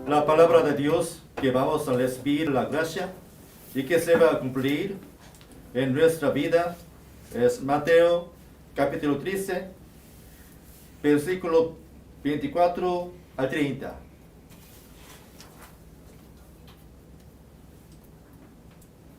La palabra de Dios que vamos a recibir la gracia y que se va a cumplir en nuestra vida es Mateo capítulo 13, versículo 24 a 30.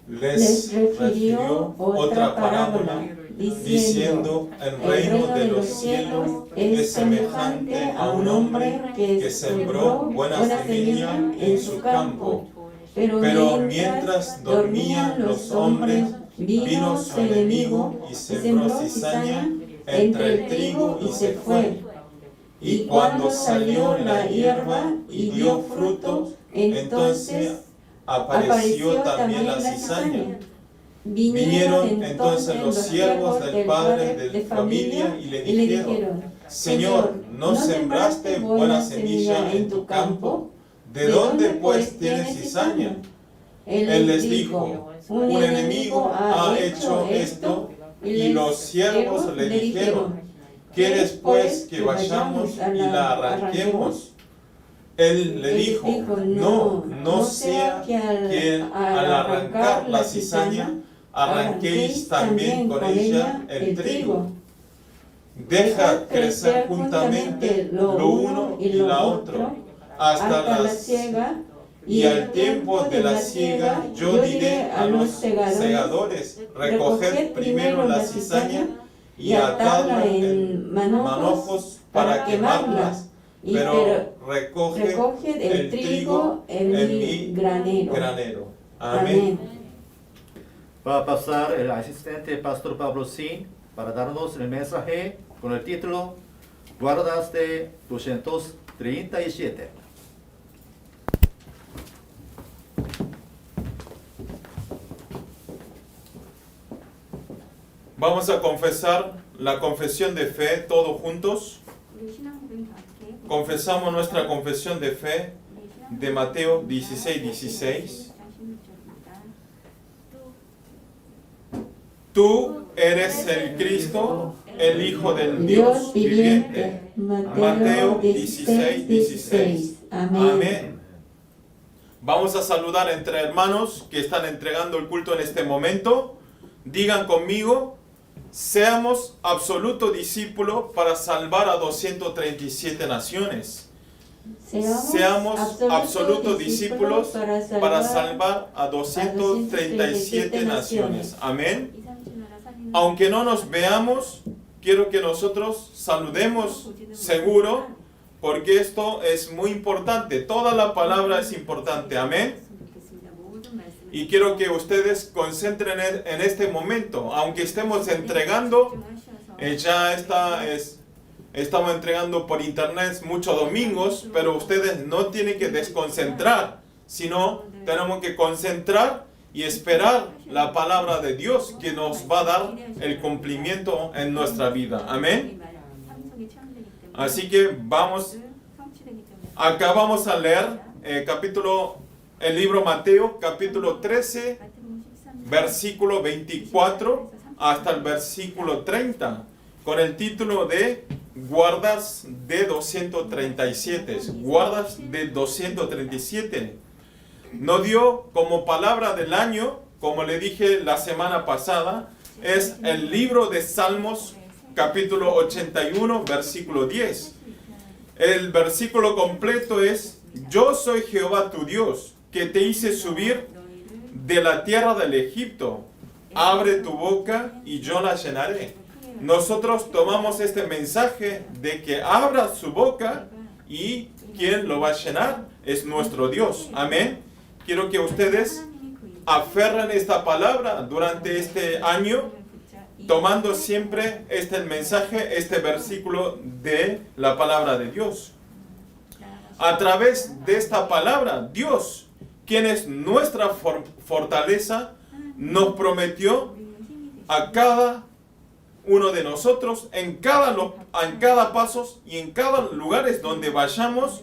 Les refirió otra parábola, diciendo, el reino de los cielos es semejante a un hombre que sembró buena semilla en su campo. Pero mientras dormían los hombres, vino su enemigo y sembró cizaña entre el trigo y se fue. Y cuando salió la hierba y dio fruto, entonces apareció también la cizaña. Vinieron entonces los siervos del padre de familia y le dijeron, Señor, ¿no sembraste buena semilla en tu campo? ¿De dónde pues tienes cizaña? Él les dijo, un enemigo ha hecho esto, y los siervos le dijeron, ¿quieres pues que vayamos y la arranquemos? Él le dijo, no sea que al arrancar la cizaña, arranquéis también con ella el trigo. Deja crecer juntamente lo uno y lo otro, hasta la siega, y al tiempo de la siega yo diré a los segadores, recoged primero la cizaña y atadla en manojos para quemarlas, pero recoged el trigo en mi granero. Amén. Va a pasar el asistente Pastor Pablo Sin para darnos el mensaje con el título Guardas de 237. Vamos a confesar la confesión de fe todos juntos. Confesamos nuestra confesión de fe de Mateo 16:16. Tú eres el Cristo, el Hijo del Dios viviente. Mateo 16:16. Amén. Vamos a saludar entre hermanos que están entregando el culto en este momento. Digan conmigo, seamos absoluto discípulo para salvar a 237 naciones. Seamos absolutos discípulos para salvar a 237 naciones. Amén. Aunque no nos veamos, quiero que nosotros saludemos seguro, porque esto es muy importante. Toda la palabra es importante. Amén. Y quiero que ustedes concentren en este momento, aunque estemos entregando, estamos entregando por internet muchos domingos, pero ustedes no tienen que desconcentrar, sino tenemos que concentrar y esperar la palabra de Dios que nos va a dar el cumplimiento en nuestra vida. Amén. Así que acá vamos a leer el libro Mateo, capítulo 13, versículo 24 hasta el versículo 30, con el título de Guardas de 237. Guardas de 237. Nos dio como palabra del año, como le dije la semana pasada, es el libro de Salmos, capítulo 81, versículo 10. El versículo completo es: Yo soy Jehová tu Dios, que te hice subir de la tierra del Egipto. Abre tu boca y yo la llenaré. Nosotros tomamos este mensaje de que abra su boca y quien lo va a llenar es nuestro Dios. Amén. Quiero que ustedes aferren esta palabra durante este año, tomando siempre el mensaje, este versículo de la palabra de Dios. A través de esta palabra, Dios, quien es nuestra fortaleza, nos prometió a cada uno de nosotros, en cada paso y en cada lugar donde vayamos,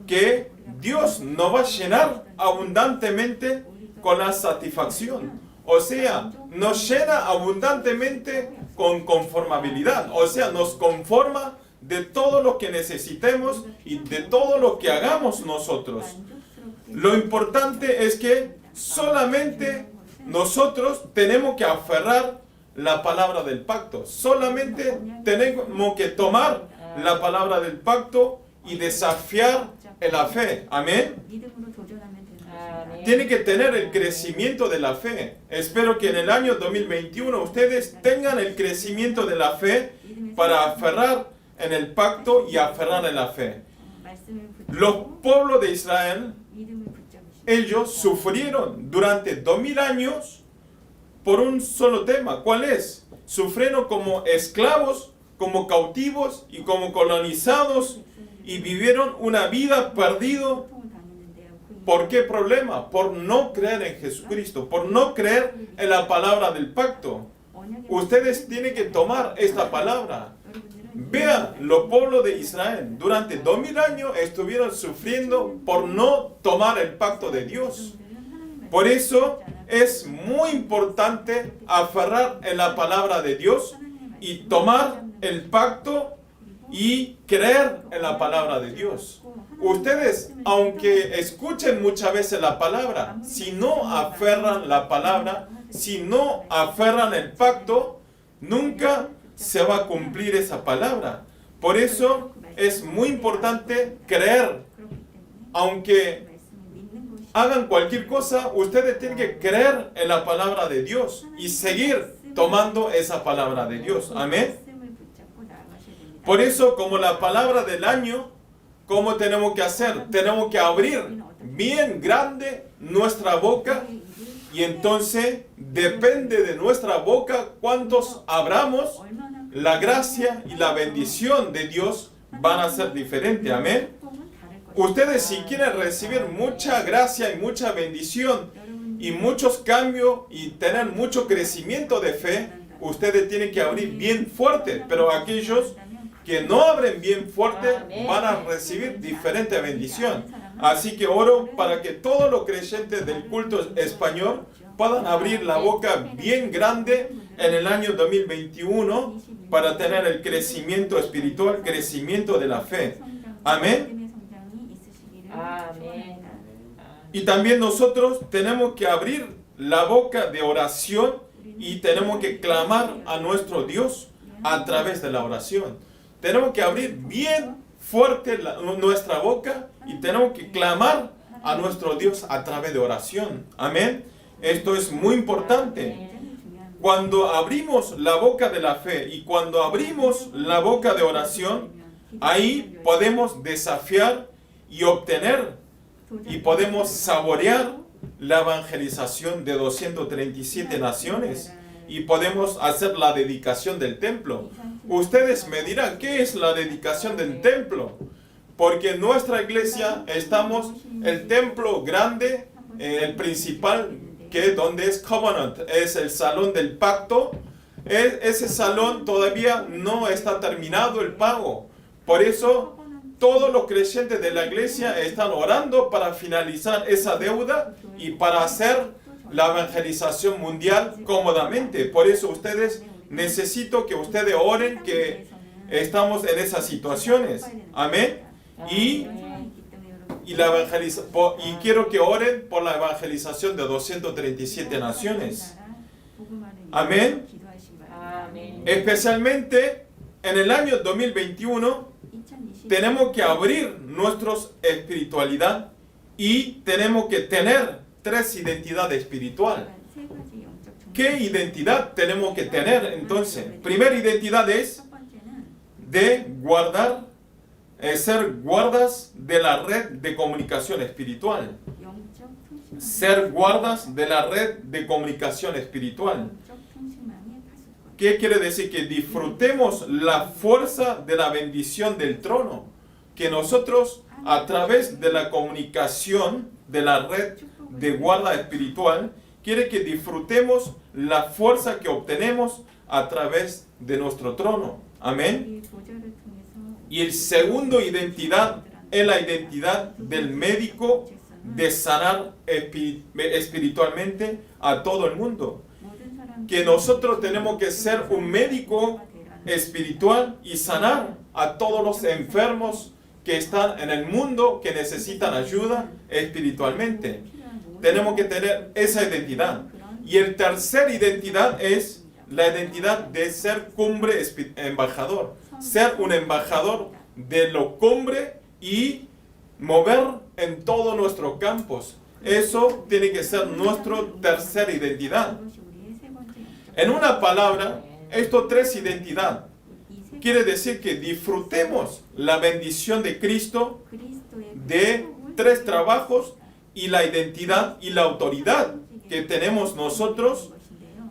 que Dios nos va a llenar abundantemente con la satisfacción. O sea, nos llena abundantemente con conformabilidad. O sea, nos conforma de todo lo que necesitemos y de todo lo que hagamos nosotros. Lo importante es que solamente nosotros tenemos que aferrar la palabra del pacto. Solamente tenemos que tomar la palabra del pacto y desafiar la fe. Amén. Tiene que tener el crecimiento de la fe. Espero que en el año 2021 ustedes tengan el crecimiento de la fe para aferrar en el pacto y aferrar en la fe. Los pueblos de Israel, ellos sufrieron durante 2000 años por un solo tema. ¿Cuál es? Sufrieron como esclavos, como cautivos y como colonizados y vivieron una vida perdida. ¿Por qué problema? Por no creer en Jesucristo, por no creer en la palabra del pacto. Ustedes tienen que tomar esta palabra. Vean, los pueblos de Israel durante 2000 años estuvieron sufriendo por no tomar el pacto de Dios. Por eso es muy importante aferrar en la palabra de Dios y tomar el pacto y creer en la palabra de Dios. Ustedes, aunque escuchen muchas veces la palabra, si no aferran la palabra, si no aferran el pacto, nunca se va a cumplir esa palabra. Por eso es muy importante creer. Aunque hagan cualquier cosa, ustedes tienen que creer en la palabra de Dios y seguir tomando esa palabra de Dios. Amén. Por eso, como la palabra del año, ¿cómo tenemos que hacer? Tenemos que abrir bien grande nuestra boca y entonces depende de nuestra boca cuántos abramos, la gracia y la bendición de Dios van a ser diferentes. Amén. Ustedes si quieren recibir mucha gracia y mucha bendición y muchos cambios y tener mucho crecimiento de fe, ustedes tienen que abrir bien fuerte, pero aquellos que no abren bien fuerte van a recibir diferente bendición. Así que oro para que todos los creyentes del culto español puedan abrir la boca bien grande en el año 2021 para tener el crecimiento espiritual, crecimiento de la fe. Amén. Amén. Y también nosotros tenemos que abrir la boca de oración y tenemos que clamar a nuestro Dios a través de la oración. Tenemos que abrir bien fuerte nuestra boca y tenemos que clamar a nuestro Dios a través de oración. Amén. Esto es muy importante. Cuando abrimos la boca de la fe y cuando abrimos la boca de oración, ahí podemos desafiar y obtener y podemos saborear la evangelización de 237 naciones y podemos hacer la dedicación del templo. Ustedes me dirán, ¿qué es la dedicación del templo? Porque en nuestra iglesia estamos, el templo grande, el principal, que donde es Covenant, es el salón del pacto. Ese salón todavía no está terminado el pago. Por eso, todos los creyentes de la iglesia están orando para finalizar esa deuda y para hacer la evangelización mundial cómodamente. Por eso ustedes, necesito que ustedes oren que estamos en esas situaciones. Amén. Y quiero que oren por la evangelización de 237 naciones. Amén. Especialmente en el año 2021 tenemos que abrir nuestra espiritualidad y tenemos que tener 3 identidades espirituales. ¿Qué identidad tenemos que tener entonces? Primera identidad es de guardar, ser guardas de la red de comunicación espiritual. Ser guardas de la red de comunicación espiritual. ¿Qué quiere decir? Que disfrutemos la fuerza de la bendición del trono. Que nosotros, a través de la comunicación de la red de guarda espiritual, quiere que disfrutemos la fuerza que obtenemos a través de nuestro trono. Amén. Y el segundo identidad es la identidad del médico de sanar espiritualmente a todo el mundo. Que nosotros tenemos que ser un médico espiritual y sanar a todos los enfermos que están en el mundo, que necesitan ayuda espiritualmente. Tenemos que tener esa identidad. Y el tercer identidad es la identidad de ser cumbre embajador. Ser un embajador de lo cumbre y mover en todos nuestros campos. Eso tiene que ser nuestra tercera identidad. En una palabra, estos tres identidades quiere decir que disfrutemos la bendición de Cristo de tres trabajos y la identidad y la autoridad que tenemos nosotros,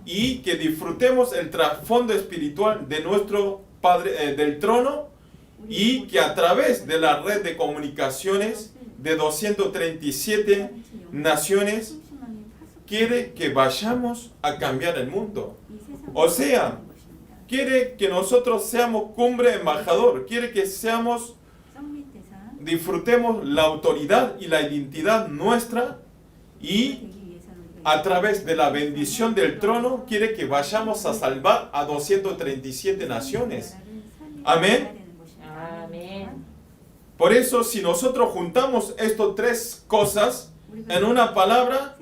y que disfrutemos el trasfondo espiritual de nuestro Padre del trono, y que a través de la red de comunicaciones de 237 naciones quiere que vayamos a cambiar el mundo. O sea, quiere que nosotros seamos cumbre embajador, quiere que disfrutemos la autoridad y la identidad nuestra, y a través de la bendición del trono quiere que vayamos a salvar a 237 naciones. Amén. Amén. Por eso, si nosotros juntamos estas tres cosas en una palabra,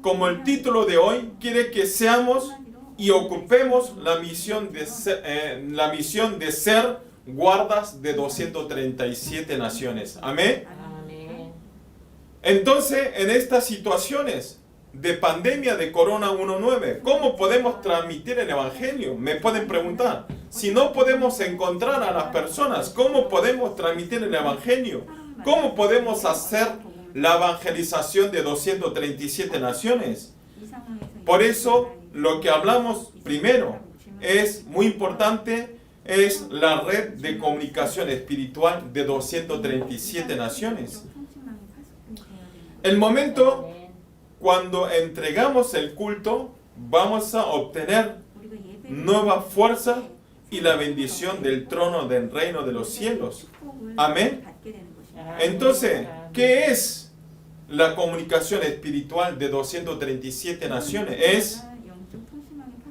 como el título de hoy, quiere que seamos y ocupemos la misión de ser guardas de 237 naciones. Amén. Amén. Entonces, en estas situaciones de pandemia de Corona 19, ¿cómo podemos transmitir el Evangelio? Me pueden preguntar. Si no podemos encontrar a las personas, ¿cómo podemos transmitir el Evangelio? ¿Cómo podemos hacer la evangelización de 237 naciones? Por eso, lo que hablamos primero es muy importante, es la red de comunicación espiritual de 237 naciones. El momento cuando entregamos el culto, vamos a obtener nueva fuerza y la bendición del trono del reino de los cielos. Amén. Entonces, ¿qué es la comunicación espiritual de 237 naciones? Es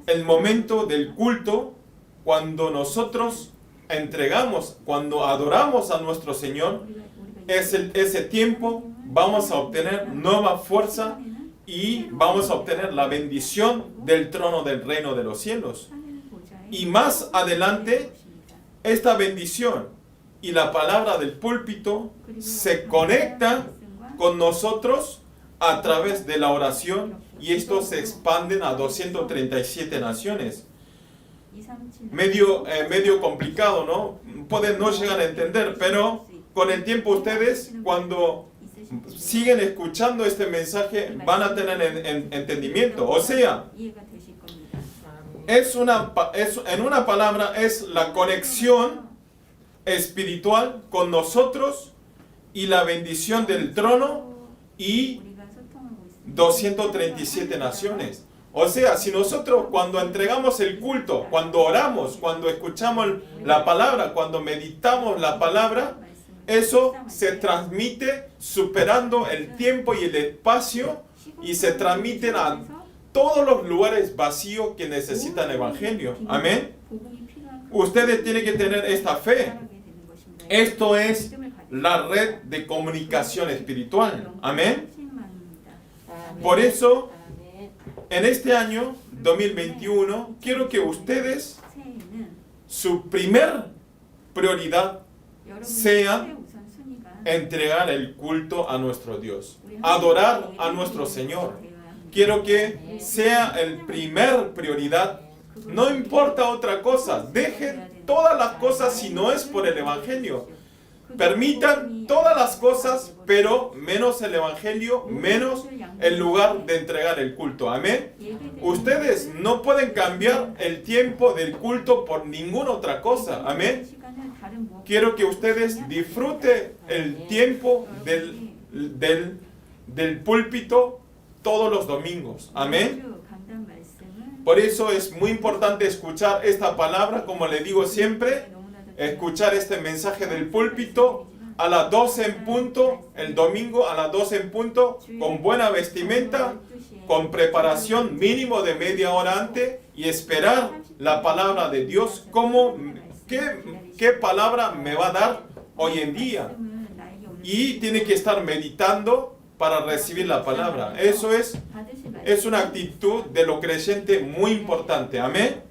el momento del culto, cuando nosotros entregamos, cuando adoramos a nuestro Señor. Ese tiempo vamos a obtener nueva fuerza y vamos a obtener la bendición del trono del reino de los cielos. Y más adelante, esta bendición y la palabra del púlpito se conectan con nosotros a través de la oración, y esto se expanden a 237 naciones. Medio complicado, ¿no? Pueden no llegar a entender, pero con el tiempo ustedes, cuando siguen escuchando este mensaje, van a tener entendimiento. O sea, en una palabra, es la conexión espiritual con nosotros y la bendición del trono y 237 naciones. O sea, si nosotros cuando entregamos el culto, cuando oramos, cuando escuchamos la palabra, cuando meditamos la palabra, eso se transmite superando el tiempo y el espacio, y se transmiten a todos los lugares vacíos que necesitan el Evangelio. Amén. Ustedes tienen que tener esta fe. Esto es la red de comunicación espiritual. Amén. Por eso, en este año 2021, quiero que ustedes, su primer prioridad sea entregar el culto a nuestro Dios, adorar a nuestro Señor. Quiero que sea el primer prioridad. No importa otra cosa. Dejen todas las cosas si no es por el Evangelio. Permitan todas las cosas, pero menos el Evangelio, menos el lugar de entregar el culto. Amén. Ustedes no pueden cambiar el tiempo del culto por ninguna otra cosa. Amén. Quiero que ustedes disfruten el tiempo del púlpito todos los domingos. Amén. Por eso es muy importante escuchar esta palabra, como le digo siempre, escuchar este mensaje del púlpito a las 12 en punto, el domingo a las 12 en punto, con buena vestimenta, con preparación mínimo de media hora antes, y esperar la palabra de Dios, qué palabra me va a dar hoy en día. Y tiene que estar meditando para recibir la palabra. Eso es una actitud de lo creyente muy importante. Amén.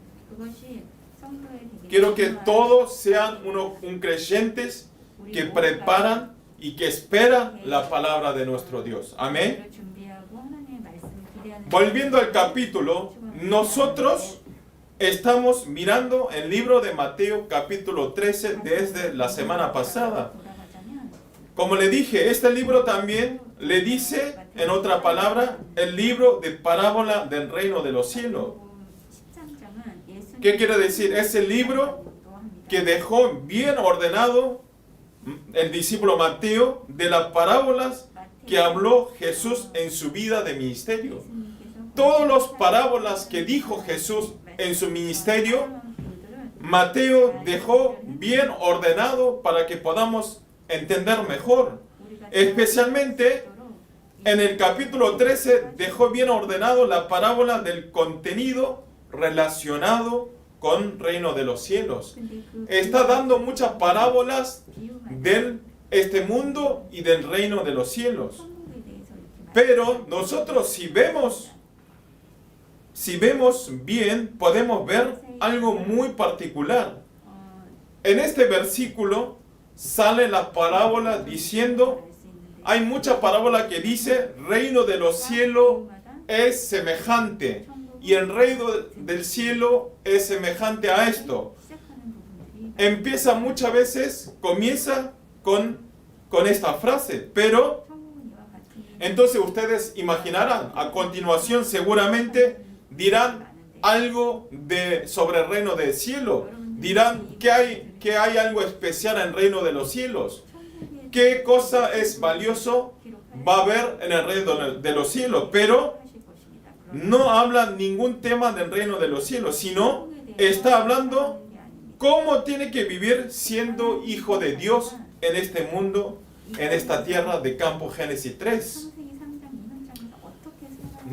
Quiero que todos sean un creyentes que preparan y que esperan la palabra de nuestro Dios. Amén. Volviendo al capítulo, nosotros estamos mirando el libro de Mateo capítulo 13 desde la semana pasada. Como le dije, este libro también le dice, en otra palabra, el libro de parábola del reino de los cielos. ¿Qué quiere decir? Es el libro que dejó bien ordenado el discípulo Mateo de las parábolas que habló Jesús en su vida de ministerio. Todas las parábolas que dijo Jesús en su ministerio, Mateo dejó bien ordenado para que podamos entender mejor. Especialmente en el capítulo 13 dejó bien ordenado la parábola del contenido relacionado con reino de los cielos. Está dando muchas parábolas de este mundo y del reino de los cielos. Pero nosotros si vemos bien, podemos ver algo muy particular. En este versículo sale la parábola diciendo, hay mucha parábola que dice, reino de los cielos es semejante, y el reino del cielo es semejante a esto. Empieza muchas veces, comienza con esta frase, pero entonces ustedes imaginarán, a continuación seguramente dirán algo sobre el reino del cielo. Dirán que hay algo especial en el reino de los cielos. ¿Qué cosa es valioso va a haber en el reino de los cielos? Pero no habla ningún tema del reino de los cielos, sino está hablando cómo tiene que vivir siendo hijo de Dios en este mundo, en esta tierra de campo. Génesis 3.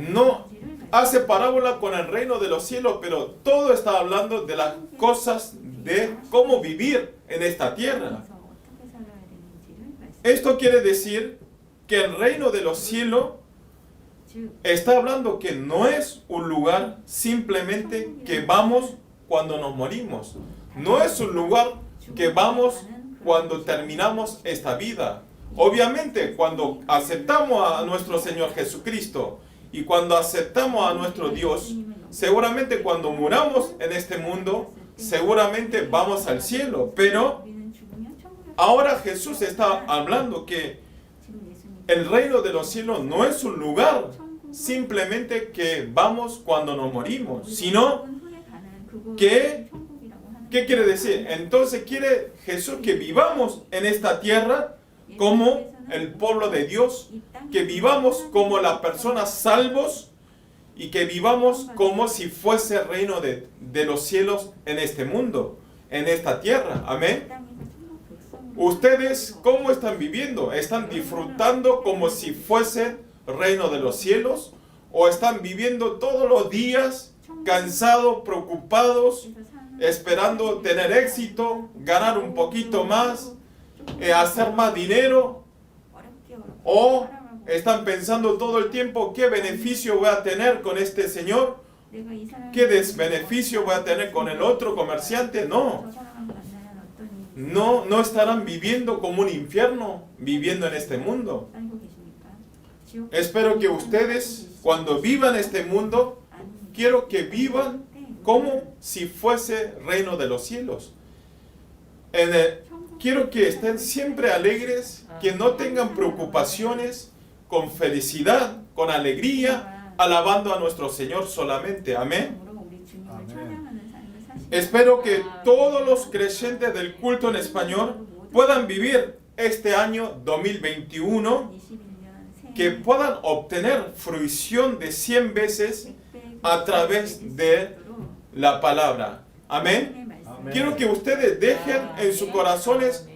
No hace parábola con el reino de los cielos, pero todo está hablando de las cosas de cómo vivir en esta tierra. Esto quiere decir que el reino de los cielos está hablando que no es un lugar simplemente que vamos cuando nos morimos. No es un lugar que vamos cuando terminamos esta vida. Obviamente, cuando aceptamos a nuestro Señor Jesucristo y cuando aceptamos a nuestro Dios, seguramente cuando muramos en este mundo, seguramente vamos al cielo. Pero ahora Jesús está hablando que el reino de los cielos no es un lugar simplemente que vamos cuando nos morimos, sino que, ¿qué quiere decir? Entonces quiere Jesús que vivamos en esta tierra como el pueblo de Dios, que vivamos como las personas salvos y que vivamos como si fuese el reino de los cielos en este mundo, en esta tierra. Amén. ¿Ustedes cómo están viviendo? ¿Están disfrutando como si fuese el reino de los cielos? ¿O están viviendo todos los días cansados, preocupados, esperando tener éxito, ganar un poquito más, hacer más dinero? ¿O están pensando todo el tiempo qué beneficio voy a tener con este señor? ¿Qué desbeneficio voy a tener con el otro comerciante? No estarán viviendo como un infierno, viviendo en este mundo. Espero que ustedes, cuando vivan este mundo, quiero que vivan como si fuese reino de los cielos. Quiero que estén siempre alegres, que no tengan preocupaciones, con felicidad, con alegría, alabando a nuestro Señor solamente. Amén. Espero que todos los creyentes del culto en español puedan vivir este año 2021, que puedan obtener fruición de 100 veces a través de la palabra. Amén. Quiero que ustedes dejen en sus corazones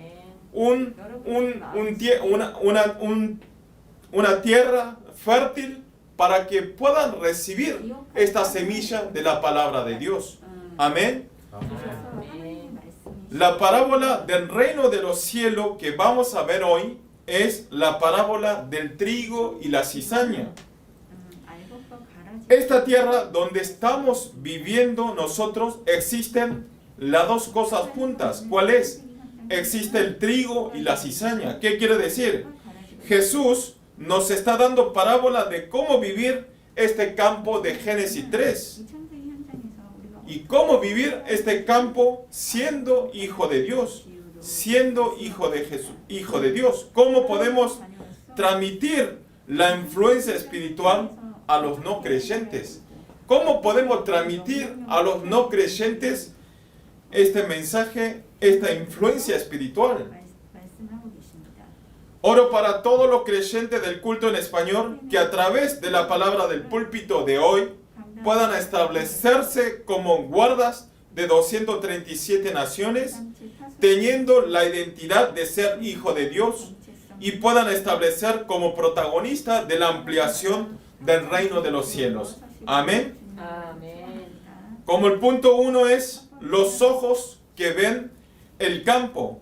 una tierra fértil para que puedan recibir esta semilla de la palabra de Dios. Amén. La parábola del reino de los cielos que vamos a ver hoy es la parábola del trigo y la cizaña. Esta tierra donde estamos viviendo nosotros existen las dos cosas juntas. ¿Cuál es? Existe el trigo y la cizaña. ¿Qué quiere decir? Jesús nos está dando parábola de cómo vivir este campo de Génesis 3. Y cómo vivir este campo siendo hijo de Dios, siendo hijo de Jesús, hijo de Dios. ¿Cómo podemos transmitir la influencia espiritual a los no creyentes? ¿Cómo podemos transmitir a los no creyentes este mensaje, esta influencia espiritual? Oro para todos los creyentes del culto en español que a través de la palabra del púlpito de hoy puedan establecerse como guardas de 237 naciones, teniendo la identidad de ser hijo de Dios, y puedan establecer como protagonistas de la ampliación del reino de los cielos. Amén. Amén. Como el punto 1 es los ojos que ven el campo.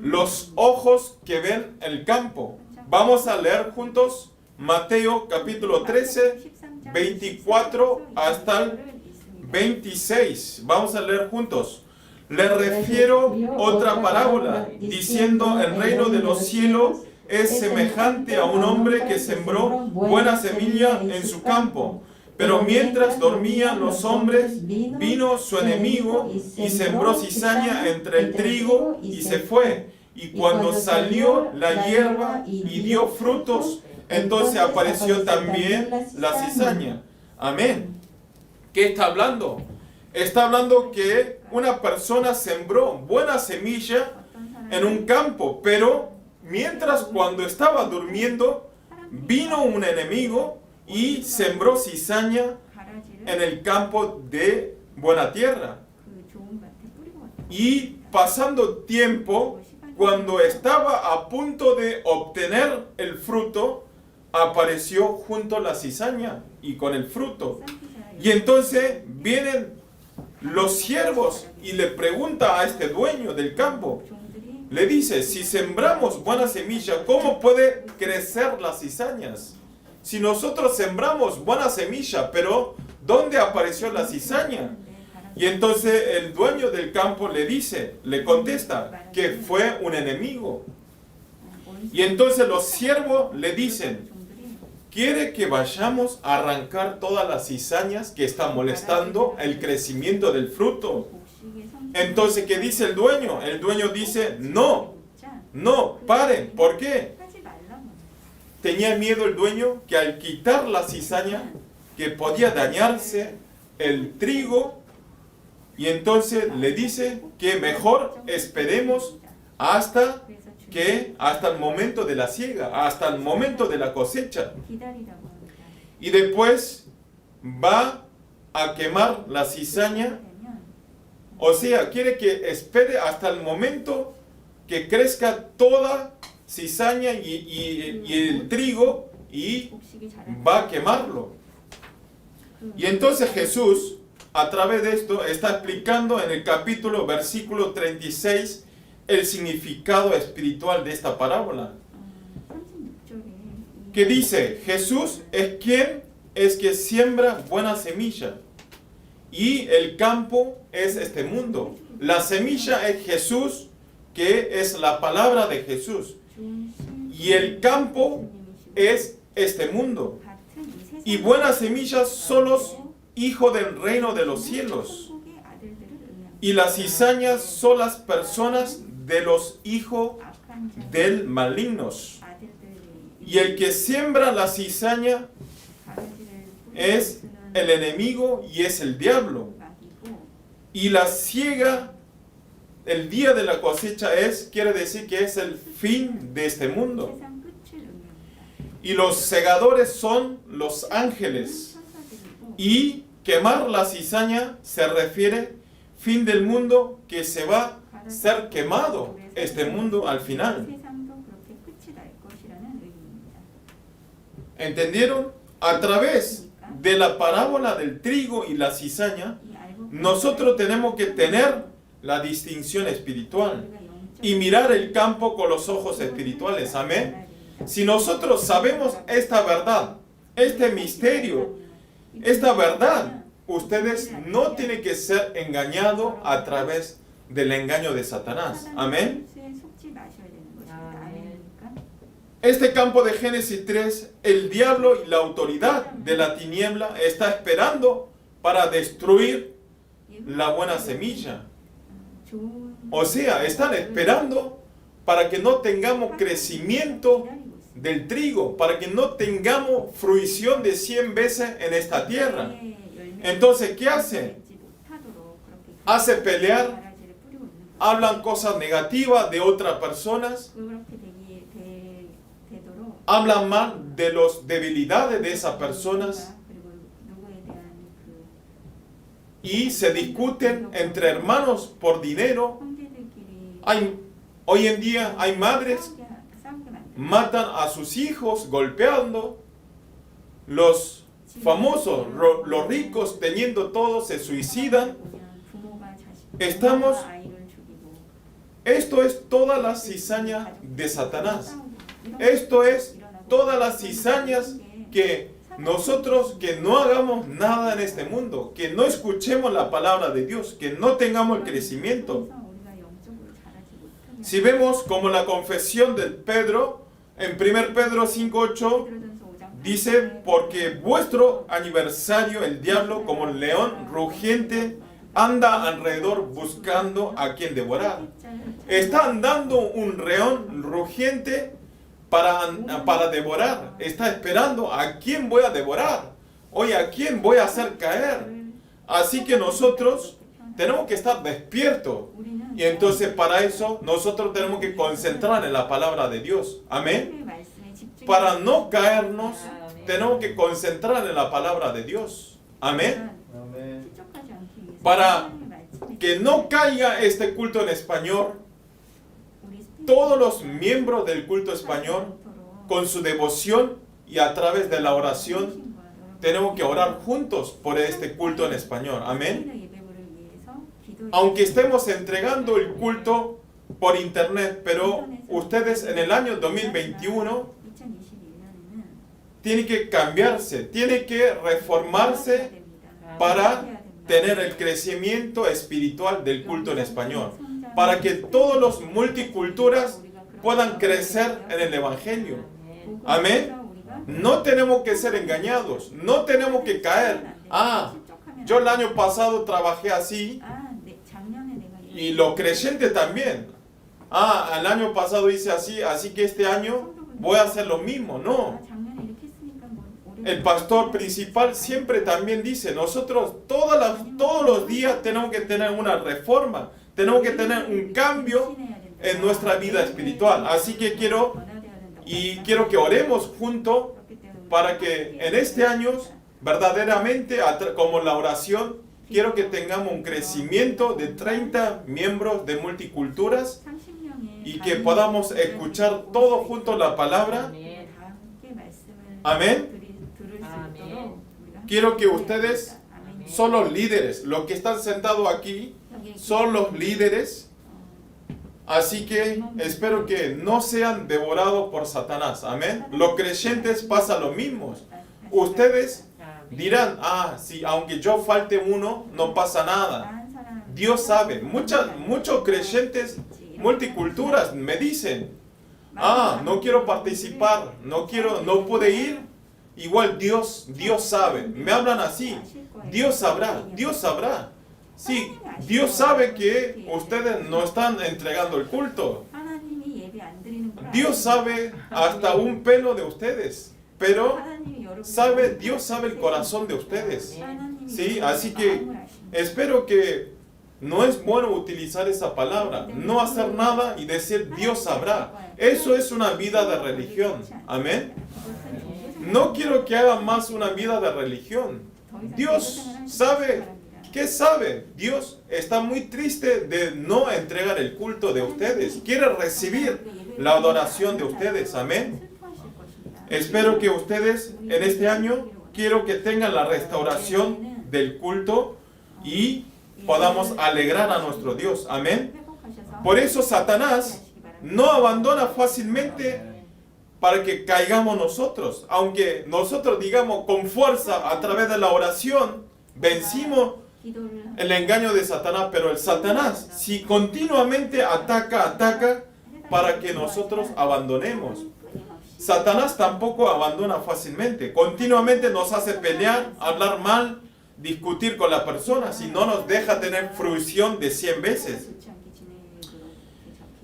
Los ojos que ven el campo. Vamos a leer juntos Mateo capítulo 13, 24 hasta el 26. Vamos a leer juntos. Le refiero otra parábola, diciendo: el reino de los cielos es semejante a un hombre que sembró buena semilla en su campo. Pero mientras dormían los hombres, vino su enemigo y sembró cizaña entre el trigo y se fue. Y cuando salió la hierba y dio frutos, entonces apareció también la cizaña. Amén. ¿Qué está hablando? Está hablando que una persona sembró buena semilla en un campo, pero mientras cuando estaba durmiendo, vino un enemigo y sembró cizaña en el campo de buena tierra. Y pasando tiempo, cuando estaba a punto de obtener el fruto, apareció junto a la cizaña y con el fruto. Y entonces vienen los siervos y le pregunta a este dueño del campo. Le dice: si sembramos buena semilla, ¿cómo puede crecer las cizañas? Si nosotros sembramos buena semilla, pero ¿dónde apareció la cizaña? Y entonces el dueño del campo le contesta que fue un enemigo. Y entonces los siervos le dicen: ¿quiere que vayamos a arrancar todas las cizañas que están molestando el crecimiento del fruto? Entonces, ¿qué dice el dueño? El dueño dice: no, paren. ¿Por qué? Tenía miedo el dueño que al quitar la cizaña, que podía dañarse el trigo, y entonces le dice que mejor esperemos hasta el momento de la siega, hasta el momento de la cosecha. Y después va a quemar la cizaña. O sea, quiere que espere hasta el momento que crezca toda cizaña y el trigo, y va a quemarlo. Y entonces Jesús, a través de esto, está explicando en el capítulo, versículo 36, el significado espiritual de esta parábola. Que dice: Jesús es quien es que siembra buena semilla, y el campo es este mundo. La semilla es Jesús, que es la palabra de Jesús, y el campo es este mundo. Y buenas semillas son los hijos del reino de los cielos, y las cizañas son las personas de los hijos del malignos. Y el que siembra la cizaña es el enemigo y es el diablo. Y la siega, el día de la cosecha, quiere decir que es el fin de este mundo. Y los segadores son los ángeles. Y quemar la cizaña se refiere fin del mundo, que se va a ser quemado este mundo al final. ¿Entendieron? A través de la parábola del trigo y la cizaña, nosotros tenemos que tener la distinción espiritual y mirar el campo con los ojos espirituales. Amén. Si nosotros sabemos esta verdad, este misterio, esta verdad, ustedes no tienen que ser engañados a través del engaño de Satanás. Amén. Este campo de Génesis 3, el diablo y la autoridad de la tiniebla está esperando para destruir la buena semilla. O sea, están esperando para que no tengamos crecimiento del trigo, para que no tengamos fruición de 100 veces en esta tierra. Entonces, ¿qué hace? Hace pelear, hablan cosas negativas de otras personas, hablan mal de las debilidades de esas personas y se discuten entre hermanos por dinero. Hoy en día hay madres matan a sus hijos golpeando. Los famosos, los ricos teniendo todo, se suicidan. Esto es toda la cizaña de Satanás. Esto es todas las cizañas que nosotros, que no hagamos nada en este mundo, que no escuchemos la palabra de Dios, que no tengamos el crecimiento. Si vemos como la confesión de Pedro, en 1 Pedro 5:8, dice, porque vuestro aniversario, el diablo, como el león rugiente, anda alrededor buscando a quien devorar. Está andando un león rugiente para devorar. Está esperando a quién voy a devorar. Oye, a quién voy a hacer caer. Así que nosotros tenemos que estar despiertos. Y entonces para eso nosotros tenemos que concentrar en la palabra de Dios. Amén. Para no caernos, tenemos que concentrar en la palabra de Dios. Amén. Para que no caiga este culto en español, todos los miembros del culto español, con su devoción y a través de la oración, tenemos que orar juntos por este culto en español. Amén. Aunque estemos entregando el culto por internet, pero ustedes en el año 2021 tienen que cambiarse, tienen que reformarse para tener el crecimiento espiritual del culto en español, para que todos los multiculturas puedan crecer en el Evangelio. Amén. No tenemos que ser engañados, no tenemos que caer. Yo el año pasado trabajé así y los creyentes también. El año pasado hice así, así que este año voy a hacer lo mismo. No. El pastor principal siempre también dice, nosotros todos los días tenemos que tener una reforma, tenemos que tener un cambio en nuestra vida espiritual. Así que quiero que oremos juntos para que en este año, verdaderamente, como la oración, quiero que tengamos un crecimiento de 30 miembros de multiculturas y que podamos escuchar todos juntos la palabra. Amén. Quiero que ustedes son los líderes, los que están sentados aquí son los líderes, así que espero que no sean devorados por Satanás. Amén. Los creyentes pasa lo mismo. Ustedes dirán, sí, aunque yo falte uno, no pasa nada. Dios sabe. Muchos creyentes multiculturas me dicen, no quiero participar, no pude ir. Igual Dios sabe. Me hablan así. Dios sabrá. Sí, Dios sabe que ustedes no están entregando el culto. Dios sabe hasta un pelo de ustedes. Pero Dios sabe el corazón de ustedes. Sí, así que espero que no es bueno utilizar esa palabra. No hacer nada y decir Dios sabrá. Eso es una vida de religión. Amén. No quiero que hagan más una vida de religión. Dios sabe. ¿Qué sabe? Dios está muy triste de no entregar el culto de ustedes. Quiere recibir la adoración de ustedes. Amén. Espero que ustedes en este año quiero que tengan la restauración del culto y podamos alegrar a nuestro Dios. Amén. Por eso Satanás no abandona fácilmente para que caigamos nosotros. Aunque nosotros digamos con fuerza a través de la oración, vencimos el engaño de Satanás. Pero el Satanás, si continuamente ataca para que nosotros abandonemos. Satanás tampoco abandona fácilmente. Continuamente nos hace pelear, hablar mal, discutir con la persona, si no nos deja tener fruición de 100 veces.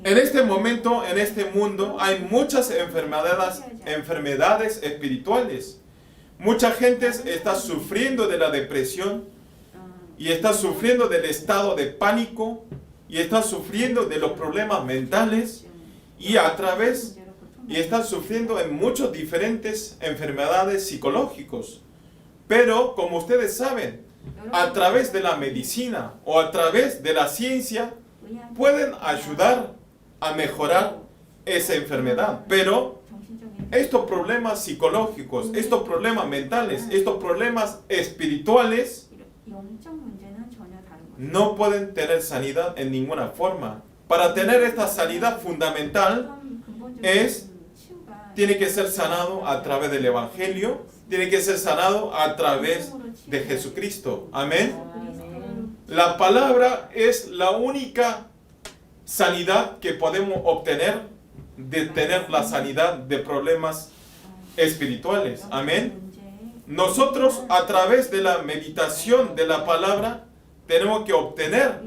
En este momento, en este mundo, hay muchas enfermedades espirituales. Mucha gente está sufriendo de la depresión y está sufriendo del estado de pánico y está sufriendo de los problemas mentales y están sufriendo en muchas diferentes enfermedades psicológicas. Pero, como ustedes saben, a través de la medicina o a través de la ciencia, pueden ayudar a mejorar esa enfermedad. Pero estos problemas psicológicos, estos problemas mentales, estos problemas espirituales, no pueden tener sanidad en ninguna forma. Para tener esta sanidad fundamental, tiene que ser sanado a través del Evangelio, tiene que ser sanado a través de Jesucristo. Amén. La palabra es la única sanidad que podemos obtener, de tener la sanidad de problemas espirituales. Amén. Nosotros, a través de la meditación de la palabra, tenemos que obtener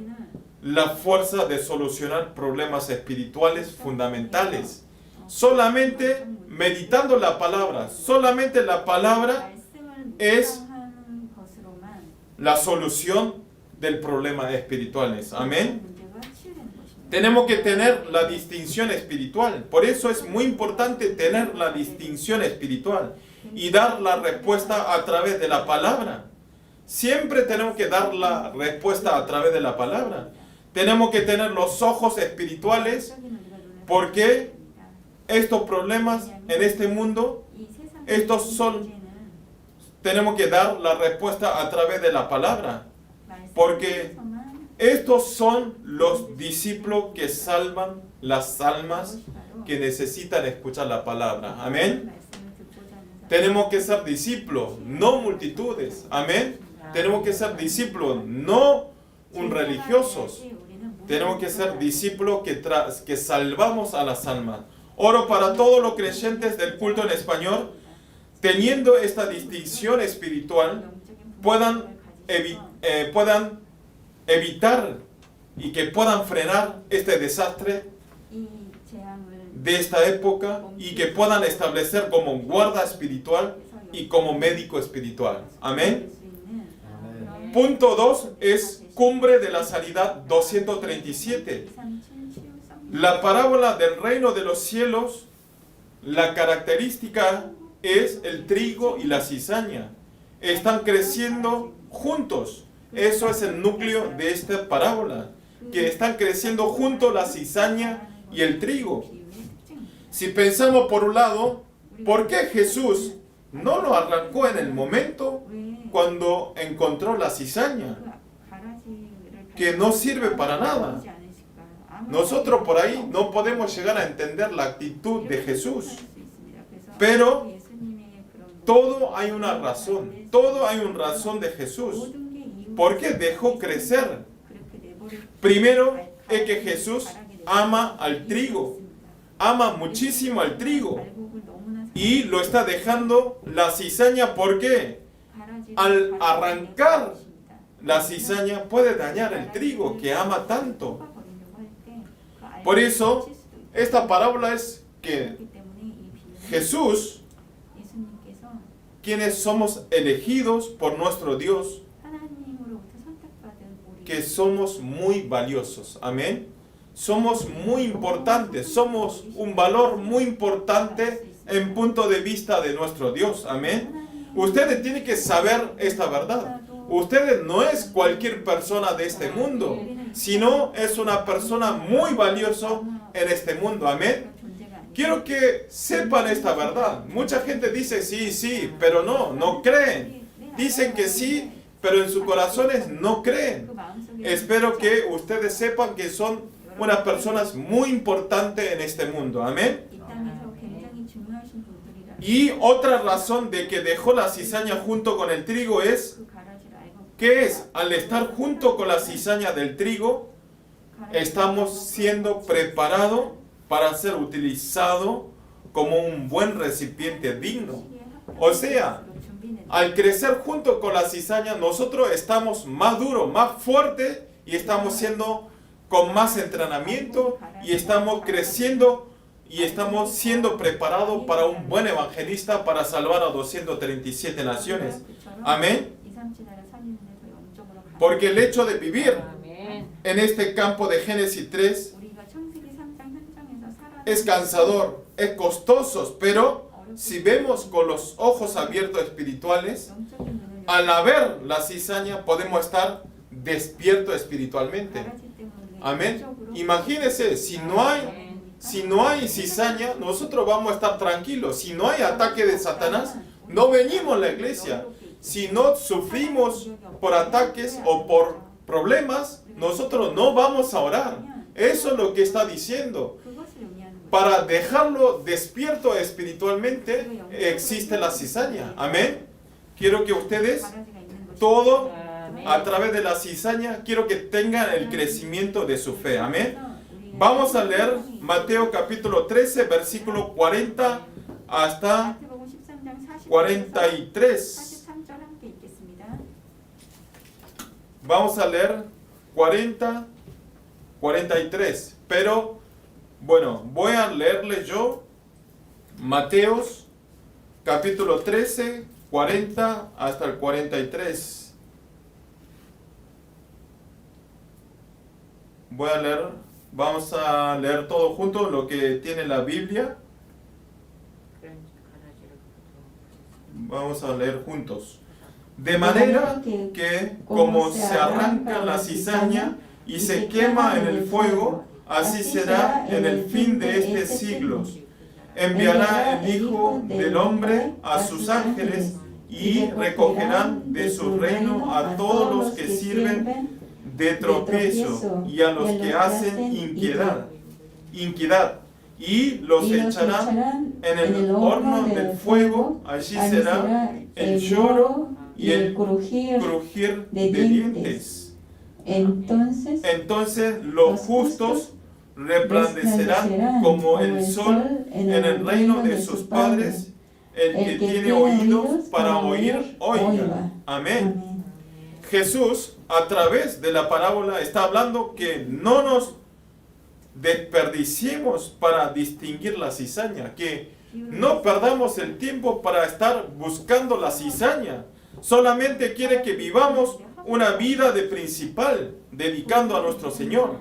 la fuerza de solucionar problemas espirituales fundamentales. Solamente meditando la palabra, solamente la palabra es la solución del problema espirituales. Amén. Tenemos que tener la distinción espiritual. Por eso es muy importante tener la distinción espiritual y dar la respuesta a través de la palabra. Siempre tenemos que dar la respuesta a través de la palabra. Tenemos que tener los ojos espirituales, porque estos problemas en este mundo, tenemos que dar la respuesta a través de la palabra, porque estos son los discípulos que salvan las almas que necesitan escuchar la palabra. Amén. Tenemos que ser discípulos, no multitudes. Amén. Tenemos que ser discípulos, no religiosos. Tenemos que ser discípulos que salvamos a las almas. Oro para todos los creyentes del culto en español, teniendo esta distinción espiritual, puedan evitar y que puedan frenar este desastre de esta época y que puedan establecer como guarda espiritual y como médico espiritual. Amén. Punto 2 es Cumbre de la Sanidad 237. La parábola del reino de los cielos, la característica es el trigo y la cizaña. Están creciendo juntos. Eso es el núcleo de esta parábola, que están creciendo juntos la cizaña y el trigo. Si pensamos por un lado, ¿por qué Jesús no lo arrancó en el momento cuando encontró la cizaña, que no sirve para nada? Nosotros por ahí no podemos llegar a entender la actitud de Jesús, pero todo hay una razón, todo hay una razón de Jesús. ¿Por qué dejó crecer? Primero es que Jesús ama al trigo, ama muchísimo al trigo y lo está dejando la cizaña. ¿Por qué? Al arrancar la cizaña puede dañar el trigo que ama tanto. Por eso, esta parábola es que Jesús, quienes somos elegidos por nuestro Dios, que somos muy valiosos. Amén. Somos muy importantes, somos un valor muy importante en punto de vista de nuestro Dios. Amén. Ustedes tienen que saber esta verdad. Ustedes no es cualquier persona de este mundo, sino es una persona muy valiosa en este mundo. Amén. Quiero que sepan esta verdad. Mucha gente dice sí, pero no creen. Dicen que sí, pero en sus corazones no creen. espero que ustedes sepan que son unas personas muy importantes en este mundo. Amén. 이 땅에서 굉장히 중요하신 분들이라. Y otra razón de que dejó la cizaña junto con el trigo es, 그 가라지를 알고 ¿qué es? Al estar junto con la cizaña del trigo, estamos siendo preparados para ser utilizados como un buen recipiente digno. O sea, al crecer junto con la cizaña, nosotros estamos más duros, más fuertes y estamos siendo con más entrenamiento y estamos creciendo y estamos siendo preparados para un buen evangelista para salvar a 237 naciones. Amén. Porque el hecho de vivir 아멘. en este campo de Génesis 3 es cansador, es costoso, pero si vemos con los ojos abiertos espirituales, al ver la cizaña podemos estar despiertos espiritualmente. Amén. Imagínense, si no hay cizaña, nosotros vamos a estar tranquilos. Si no hay ataque de Satanás, no venimos a la iglesia. Si no sufrimos por ataques o por problemas, nosotros no vamos a orar. Eso es lo que está diciendo. Para dejarlo despierto espiritualmente, existe la cizaña. Amén. Quiero que ustedes, todo a través de la cizaña, quiero que tengan el crecimiento de su fe. Amén. Vamos a leer Mateo capítulo 13, versículo 40 hasta 43. Vamos a leer 40, 43. Pero, bueno, voy a leerle yo Mateos capítulo 13, 40 hasta el 43. Vamos a leer todo junto lo que tiene la Biblia. Vamos a leer juntos. De manera que como se arranca la cizaña y se quema en el fuego, así será en el fin de este siglo. Enviará el Hijo del Hombre a sus ángeles y recogerán de su reino a todos los que sirven de tropiezo y a los que hacen inquietud, y los echarán en el horno del fuego. Allí será el lloro y el crujir de dientes. Entonces los justos resplandecerán como el sol en el reino de sus padres. El que tiene oídos para oír, oiga. Amén. Jesús, a través de la parábola, está hablando que no nos desperdiciemos para distinguir la cizaña, que no perdamos el tiempo para estar buscando la cizaña. Solamente quiere que vivamos una vida de principal, dedicando a nuestro Señor.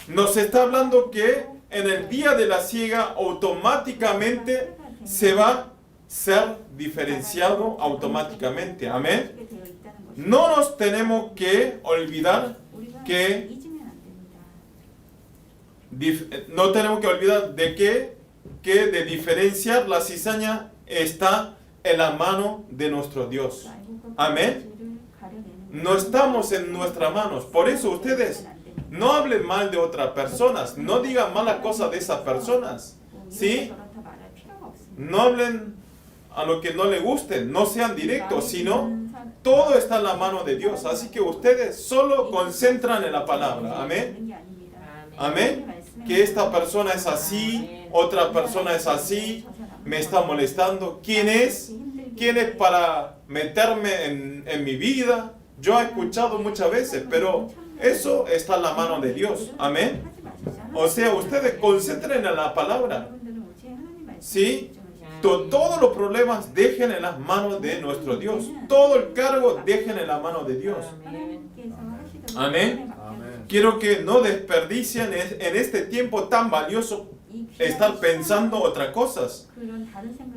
Nos está hablando que en el día de la siega automáticamente se va a ser diferenciado automáticamente. Amén. No nos tenemos que olvidar de diferenciar la cizaña está en la mano de nuestro Dios. Amén. No estamos en nuestras manos. Por eso ustedes no hablen mal de otras personas. No digan malas cosas de esas personas. ¿Sí? No hablen a lo que no le gusten. No sean directos, sino todo está en la mano de Dios. Así que ustedes solo concentran en la palabra. Amén. Amén. Que esta persona es así, otra persona es así, me está molestando. ¿Quién es? ¿Quién es para meterme en mi vida? Yo he escuchado muchas veces, pero eso está en la mano de Dios. Amén. O sea, ustedes concentren en la palabra. ¿Sí? Todos los problemas dejen en las manos de nuestro Dios. Todo el cargo dejen en la mano de Dios. Amén. Quiero que no desperdicien en este tiempo tan valioso estar pensando otras cosas.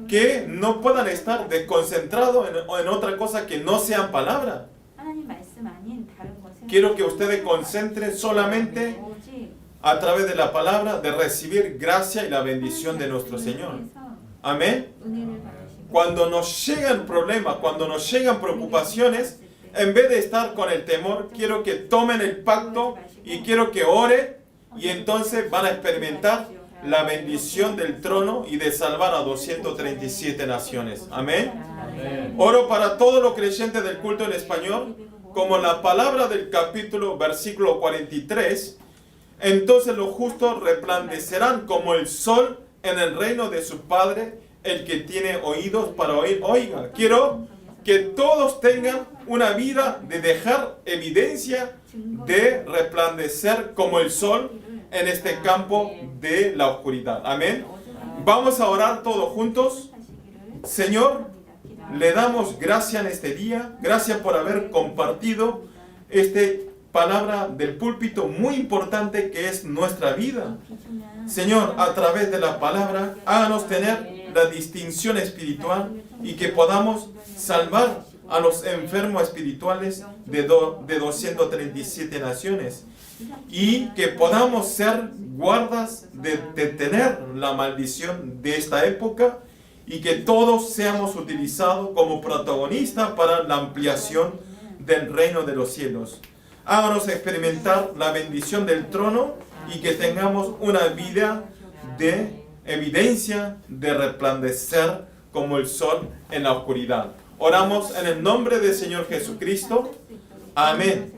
Que no puedan estar desconcentrados en otra cosa que no sean palabra. Quiero que ustedes concentren solamente a través de la palabra de recibir gracia y la bendición de nuestro Señor. Amén. Cuando nos llegan problemas, cuando nos llegan preocupaciones, en vez de estar con el temor, quiero que tomen el pacto y quiero que ore y entonces van a experimentar la bendición del trono y de salvar a 237 naciones. Amén. 아멘. Oro para todos los creyentes del culto en español, como la palabra del capítulo, versículo 43, entonces los justos resplandecerán como el sol en el reino de su Padre. El que tiene oídos para oír, oiga. Quiero que todos tengan una vida de dejar evidencia, de resplandecer como el sol en este campo de la oscuridad. Amén. Vamos a orar todos juntos. Señor, le damos gracias en este día. Gracias por haber compartido esta palabra del púlpito muy importante que es nuestra vida. Señor, a través de la palabra, háganos tener la distinción espiritual y que podamos salvar a los enfermos espirituales de 237 naciones y que podamos ser guardas de detener la maldición de esta época y que todos seamos utilizados como protagonistas para la ampliación del reino de los cielos. Háganos experimentar la bendición del trono y que tengamos una vida de evidencia, de resplandecer como el sol en la oscuridad. Oramos en el nombre del Señor Jesucristo. Amén.